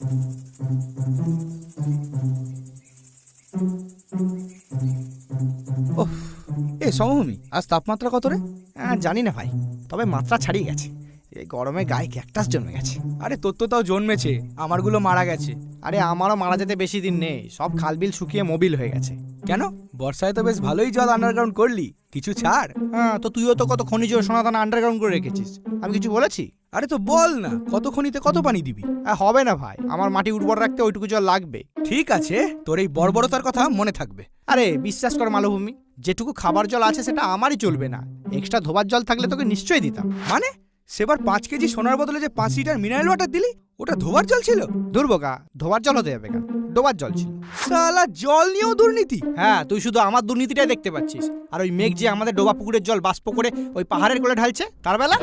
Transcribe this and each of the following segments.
ওহ, সমভূমি, আজ তাপমাত্রা কত রে? জানি না ভাই, তবে মাত্রা ছাড়িয়ে গেছে। এই গরমে গায়ে ক্যাকটাস জন্মে গেছে। আরে তোর তো তাও জন্মেছে, আমারগুলো মারা গেছে। আরে আমারও মারা যেতে বেশি দিন নেই, সব খালবিল শুকিয়ে মোবিল হয়ে গেছে। কেন? বর্ষায় তো বেশ ভালোই জল আন্ডারগ্রাউন্ড করলি, কিছু ছাড়। হ্যাঁ, তো তুইও তো কত খনিজ সোনাদানা আন্ডারগ্রাউন্ড করে রেখেছিস, আমি কিছু বলেছি? আরে তো বল না, কত খনিতে কত পানি দিবি? হবে না ভাই, আমার মাটি উর্বর রাখতে ওইটুকু জল লাগবে। ঠিক আছে, তোর এই বর্বরতার কথা মনে থাকবে। আরে বিশ্বাস কর মালভূমি, যেটুকু খাবার জল আছে সেটা আমারই চলবে না, এক্সট্রা ধোবার জল থাকলে তোকে নিশ্চয়ই দিতাম। মানে সেবার 5 কেজি সোনার বদলে যে 5 লিটার মিনারেল ওয়াটার দিলি, ওটা ধোবার জল ছিল? দুর্বোকা, ধোবার জল হতে যাবে কেন, ডোবার জল ছিল। শালা জল নিয়েও দুর্নীতি? হ্যাঁ, তুই শুধু আমার দুর্নীতিটাই দেখতে পাচ্ছিস, আর ওই মেঘ যে আমাদের ডোবা পুকুরের জল বাষ্প করে ওই পাহাড়ের কোলে ঢালছে, তার বেলা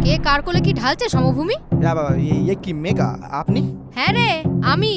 কে কার কোলে কি ঢালছে সমভূমি? কি মেঘা আপনি? হ্যাঁ রে, আমি।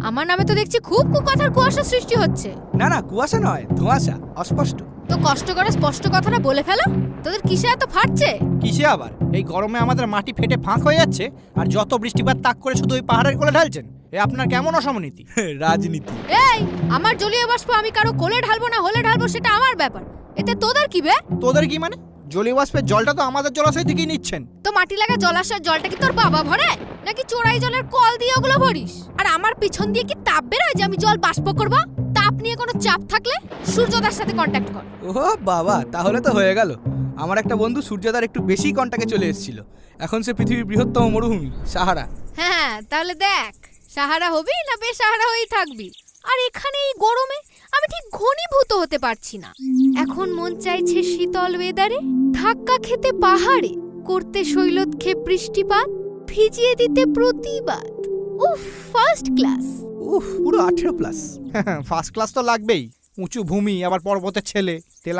আমার নামে তো দেখছি খুব কুকথার কুয়াশা সৃষ্টি হচ্ছে। না না, কুয়াশা নয়, ধোঁয়াশা, অস্পষ্ট। তো কষ্ট করে স্পষ্ট কথাটা বলে ফেলো। তোদের কিসে এত ফাটছে? কিসে আবার? এই গরমে আমাদের মাটি ফেটে ফাঁক হয়ে যাচ্ছে, আর যত বৃষ্টিপাত তাক করে শুধু ওই পাহাড়ের কোলে ঢালছেন। এ আপনার কেমন অসমনীতি? রাজনীতি। এই, আমার জলীয় বাষ্প আমি কারো কোলে ঢালবো না হলে ঢালবো সেটা আমার ব্যাপার, এতে তোদের কি বে? তোদের কি মানে? জলীয় বাষ্পের জলটা তো আমাদের জলাশয় থেকেই নিচ্ছেন। তো মাটি লাগা জলাশয়ের জলটা কি তোর বাবা ভরে, নাকি চোরাই জলের কল দিয়ে ওগুলো ভরিস? আর আমার পিছন দিয়ে কি তাপ বেরোয় যে আমি জল বাষ্প করব? তাপ নিয়ে কোনো চাপ থাকলে সূর্যদার সাথে কন্ট্যাক্ট কর। ও বাবা, তাহলে তো হয়ে গেল। আমার একটা বন্ধু সূর্যদার একটু বেশি কন্টাক্টে চলে এসেছিল, এখন সে পৃথিবীর বৃহত্তম মরুভূমি সাহারা। হ্যাঁ, তাহলে দেখ সাহারা হবি না বেসাহারা হয়েই থাকবি। আর এখানে এই গরমে আমি ঠিক ঘনীভূত হতে পারছি না। এখন মন চাইছে শীতল ওয়েদারে ধাক্কা খেতে পাহাড়ে, করতে শৈলতক্ষে বৃষ্টিপাত, ভিজিয়ে দিতে প্রতিবাদ। উফ, ফার্স্ট ক্লাস। উফ, পুরো 18+। ফার্স্ট ক্লাস তো লাগবেই, উঁচু ভূমি, আবার পর্বতের ছেলে, তেল